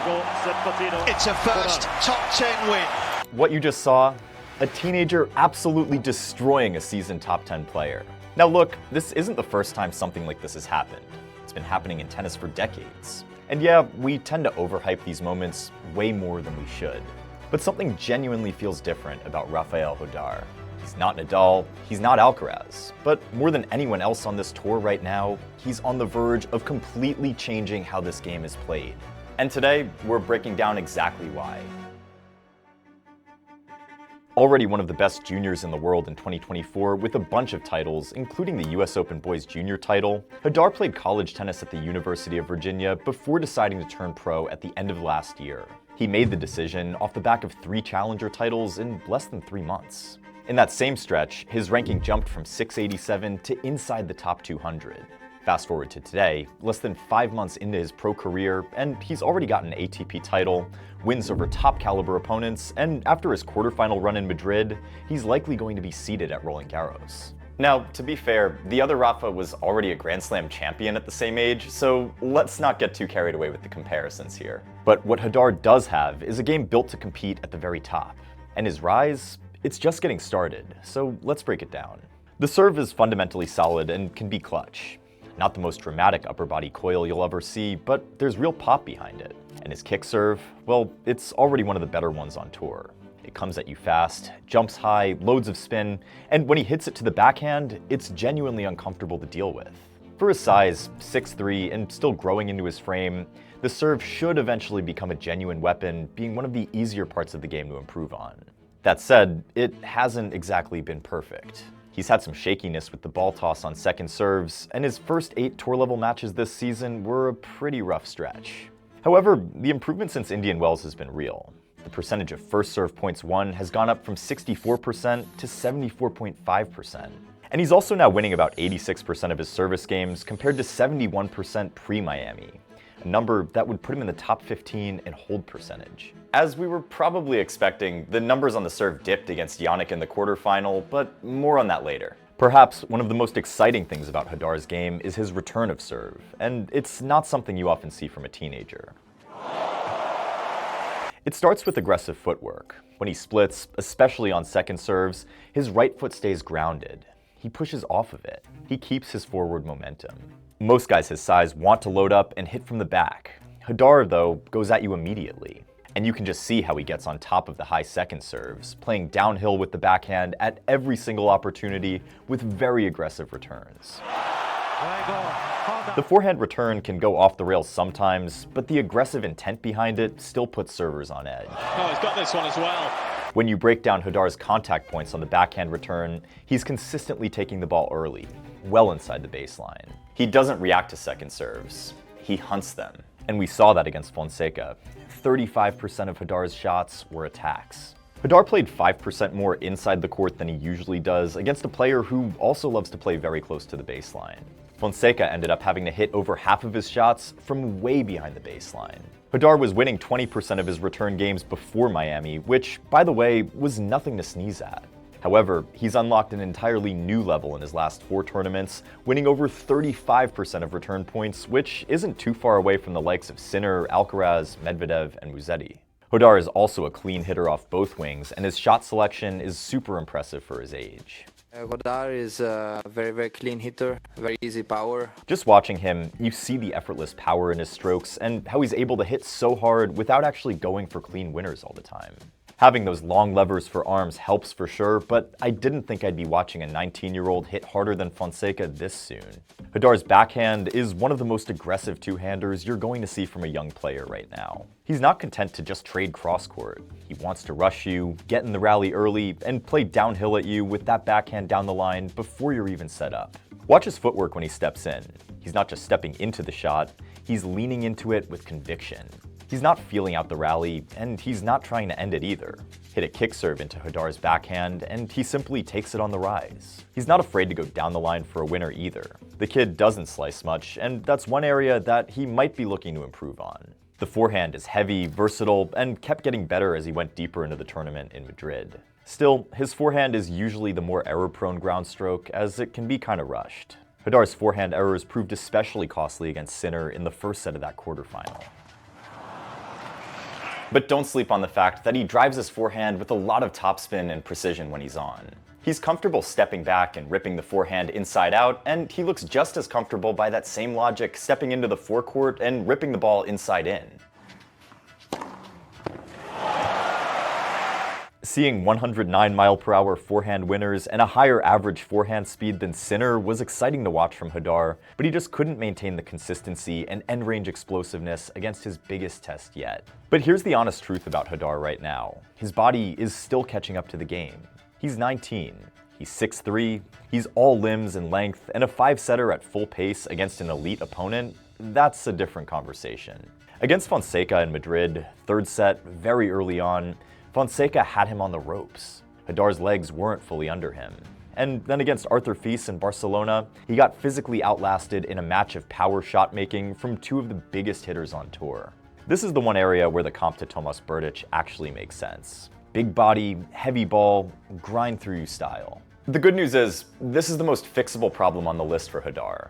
It's a first top 10 win. What you just saw, a teenager absolutely destroying a seasoned top 10 player. Now look, this isn't the first time something like this has happened. It's been happening in tennis for decades. And yeah, we tend to overhype these moments way more than we should. But something genuinely feels different about Rafeal Jodar. He's not Nadal, he's not Alcaraz, but more than anyone else on this tour right now, he's on the verge of completely changing how this game is played. And today, we're breaking down exactly why. Already one of the best juniors in the world in 2024 with a bunch of titles, including the US Open Boys Junior title, Jodar played college tennis at the University of Virginia before deciding to turn pro at the end of last year. He made the decision off the back of 3 challenger titles in less than 3 months. In that same stretch, his ranking jumped from 687 to inside the top 200. Fast forward to today, less than 5 months into his pro career, and he's already got an ATP title, wins over top caliber opponents, and after his quarterfinal run in Madrid, he's likely going to be seated at Roland Garros. Now, to be fair, the other Rafa was already a Grand Slam champion at the same age, so let's not get too carried away with the comparisons here. But what Jodar does have is a game built to compete at the very top. And his rise? It's just getting started, so let's break it down. The serve is fundamentally solid and can be clutch. Not the most dramatic upper body coil you'll ever see, but there's real pop behind it. And his kick serve, well, it's already one of the better ones on tour. It comes at you fast, jumps high, loads of spin, and when he hits it to the backhand, it's genuinely uncomfortable to deal with. For his size, 6'3", and still growing into his frame, the serve should eventually become a genuine weapon, being one of the easier parts of the game to improve on. That said, it hasn't exactly been perfect. He's had some shakiness with the ball toss on second serves, and his first 8 tour-level matches this season were a pretty rough stretch. However, the improvement since Indian Wells has been real. The percentage of first serve points won has gone up from 64% to 74.5%. And he's also now winning about 86% of his service games compared to 71% pre-Miami, a number that would put him in the top 15 in hold percentage. As we were probably expecting, the numbers on the serve dipped against Jannik in the quarterfinal, but more on that later. Perhaps one of the most exciting things about Jodar's game is his return of serve, and it's not something you often see from a teenager. It starts with aggressive footwork. When he splits, especially on second serves, his right foot stays grounded. He pushes off of it. He keeps his forward momentum. Most guys his size want to load up and hit from the back. Jodar, though, goes at you immediately. And you can just see how he gets on top of the high second serves, playing downhill with the backhand at every single opportunity with very aggressive returns. The forehand return can go off the rails sometimes, but the aggressive intent behind it still puts servers on edge. Oh, he's got this one as well. When you break down Jodar's contact points on the backhand return, he's consistently taking the ball early, well inside the baseline. He doesn't react to second serves. He hunts them. And we saw that against Fonseca. 35% of Jodar's shots were attacks. Jodar played 5% more inside the court than he usually does against a player who also loves to play very close to the baseline. Fonseca ended up having to hit over half of his shots from way behind the baseline. Jodar was winning 20% of his return games before Miami, which, by the way, was nothing to sneeze at. However, he's unlocked an entirely new level in his last 4 tournaments, winning over 35% of return points, which isn't too far away from the likes of Sinner, Alcaraz, Medvedev, and Musetti. Jodar is also a clean hitter off both wings, and his shot selection is super impressive for his age. Jodar is a very, very clean hitter, very easy power. Just watching him, you see the effortless power in his strokes and how he's able to hit so hard without actually going for clean winners all the time. Having those long levers for arms helps for sure, but I didn't think I'd be watching a 19-year-old hit harder than Fonseca this soon. Jodar's backhand is one of the most aggressive two-handers you're going to see from a young player right now. He's not content to just trade cross-court. He wants to rush you, get in the rally early, and play downhill at you with that backhand down the line before you're even set up. Watch his footwork when he steps in. He's not just stepping into the shot, he's leaning into it with conviction. He's not feeling out the rally, and he's not trying to end it either. Hit a kick serve into Jodar's backhand, and he simply takes it on the rise. He's not afraid to go down the line for a winner either. The kid doesn't slice much, and that's one area that he might be looking to improve on. The forehand is heavy, versatile, and kept getting better as he went deeper into the tournament in Madrid. Still, his forehand is usually the more error-prone ground stroke, as it can be kind of rushed. Jodar's forehand errors proved especially costly against Sinner in the first set of that quarterfinal. But don't sleep on the fact that he drives his forehand with a lot of topspin and precision when he's on. He's comfortable stepping back and ripping the forehand inside out, and he looks just as comfortable by that same logic stepping into the forecourt and ripping the ball inside in. Seeing 109-mile-per-hour forehand winners and a higher average forehand speed than Sinner was exciting to watch from Jodar, but he just couldn't maintain the consistency and end-range explosiveness against his biggest test yet. But here's the honest truth about Jodar right now. His body is still catching up to the game. He's 19, he's 6'3", he's all limbs and length, and a 5-setter at full pace against an elite opponent, that's a different conversation. Against Fonseca in Madrid, third set, very early on, Fonseca had him on the ropes. Jodar's legs weren't fully under him. And then against Arthur Fils in Barcelona, he got physically outlasted in a match of power shot making from two of the biggest hitters on tour. This is the one area where the comp to Tomas Berdych actually makes sense. Big body, heavy ball, grind through you style. The good news is, this is the most fixable problem on the list for Jodar.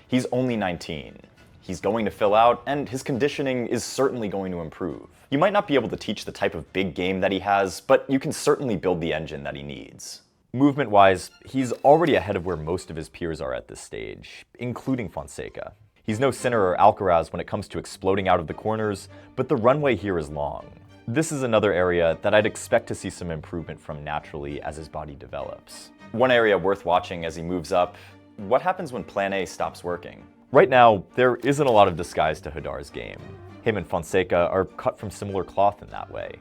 He's only 19. He's going to fill out, and his conditioning is certainly going to improve. You might not be able to teach the type of big game that he has, but you can certainly build the engine that he needs. Movement-wise, he's already ahead of where most of his peers are at this stage, including Fonseca. He's no Sinner or Alcaraz when it comes to exploding out of the corners, but the runway here is long. This is another area that I'd expect to see some improvement from naturally as his body develops. One area worth watching as he moves up, what happens when Plan A stops working? Right now, there isn't a lot of disguise to Jodar's game. Him and Fonseca are cut from similar cloth in that way.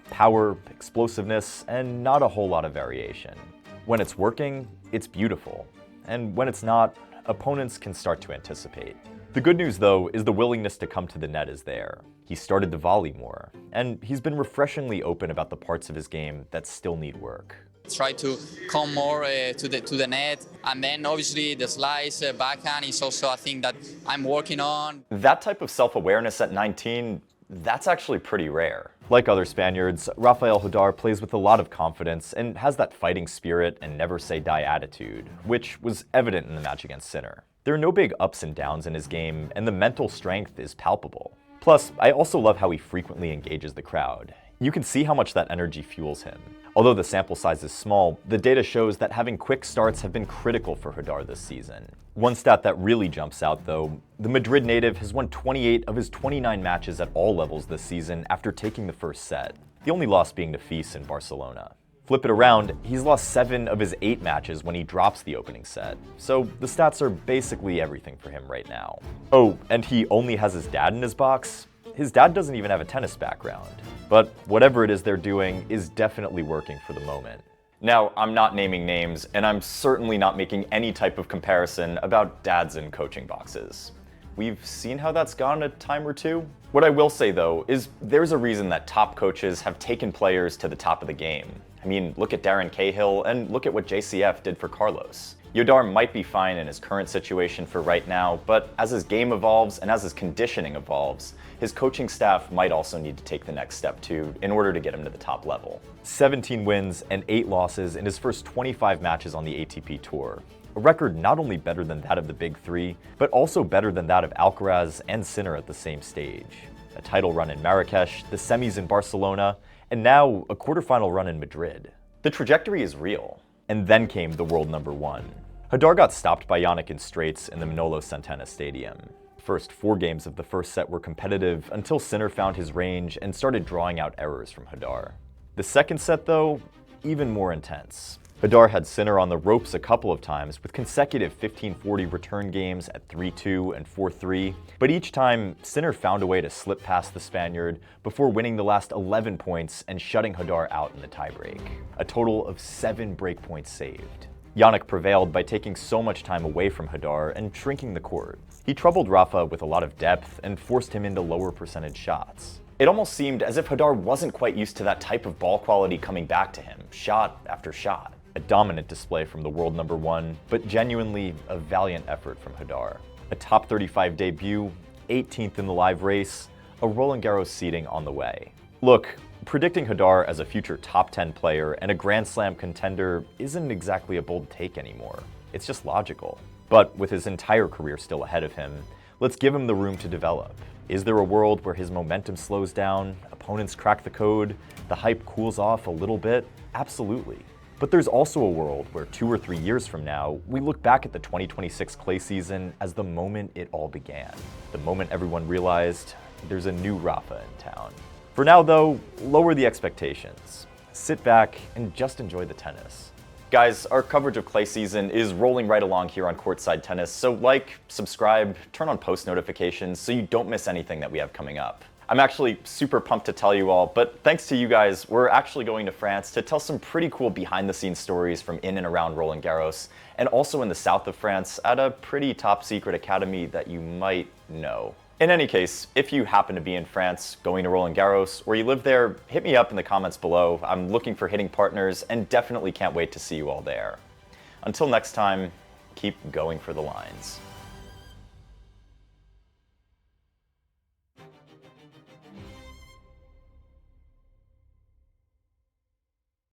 Power, explosiveness, and not a whole lot of variation. When it's working, it's beautiful. And when it's not, opponents can start to anticipate. The good news, though, is the willingness to come to the net is there. He started to volley more, and he's been refreshingly open about the parts of his game that still need work. Try to come more to the net, and then obviously the slice, backhand is also a thing that I'm working on. That type of self-awareness at 19, that's actually pretty rare. Like other Spaniards, Rafeal Jodar plays with a lot of confidence and has that fighting spirit and never say die attitude, which was evident in the match against Sinner. There are no big ups and downs in his game, and the mental strength is palpable. Plus, I also love how he frequently engages the crowd. You can see how much that energy fuels him. Although the sample size is small, the data shows that having quick starts have been critical for Jodar this season. One stat that really jumps out, though, the Madrid native has won 28 of his 29 matches at all levels this season after taking the first set, the only loss being to Fils in Barcelona. Flip it around, he's lost 7 of his 8 matches when he drops the opening set, so the stats are basically everything for him right now. Oh, and he only has his dad in his box? His dad doesn't even have a tennis background. But whatever it is they're doing is definitely working for the moment. Now, I'm not naming names, and I'm certainly not making any type of comparison about dads in coaching boxes. We've seen how that's gone a time or two. What I will say, though, is there's a reason that top coaches have taken players to the top of the game. I mean, look at Darren Cahill, and look at what JCF did for Carlos. Jodar might be fine in his current situation for right now, but as his game evolves and as his conditioning evolves, his coaching staff might also need to take the next step too in order to get him to the top level. 17 wins and 8 losses in his first 25 matches on the ATP Tour. A record not only better than that of the Big Three, but also better than that of Alcaraz and Sinner at the same stage. A title run in Marrakesh, the semis in Barcelona, and now a quarterfinal run in Madrid. The trajectory is real. And then came the world number 1. Jodar got stopped by Jannik in straights in the Manolo Santana Stadium. The first 4 games of the first set were competitive until Sinner found his range and started drawing out errors from Jodar. The second set, though, even more intense. Jodar had Sinner on the ropes a couple of times with consecutive 15-40 return games at 3-2 and 4-3, but each time, Sinner found a way to slip past the Spaniard before winning the last 11 points and shutting Jodar out in the tiebreak. A total of 7 break points saved. Jannik prevailed by taking so much time away from Jodar and shrinking the court. He troubled Rafa with a lot of depth and forced him into lower percentage shots. It almost seemed as if Jodar wasn't quite used to that type of ball quality coming back to him, shot after shot. A dominant display from the world number 1, but genuinely a valiant effort from Jodar. A top 35 debut, 18th in the live race, a Roland Garros seeding on the way. Look, predicting Jodar as a future top 10 player and a Grand Slam contender isn't exactly a bold take anymore. It's just logical. But with his entire career still ahead of him, let's give him the room to develop. Is there a world where his momentum slows down, opponents crack the code, the hype cools off a little bit? Absolutely. But there's also a world where 2 or 3 years from now, we look back at the 2026 clay season as the moment it all began. The moment everyone realized there's a new Rafa in town. For now though, lower the expectations. Sit back and just enjoy the tennis. Guys, our coverage of clay season is rolling right along here on Courtside Tennis, so like, subscribe, turn on post notifications so you don't miss anything that we have coming up. I'm actually super pumped to tell you all, but thanks to you guys, we're actually going to France to tell some pretty cool behind-the-scenes stories from in and around Roland Garros, and also in the south of France at a pretty top-secret academy that you might know. In any case, if you happen to be in France, going to Roland Garros, or you live there, hit me up in the comments below. I'm looking for hitting partners and definitely can't wait to see you all there. Until next time, keep going for the lines.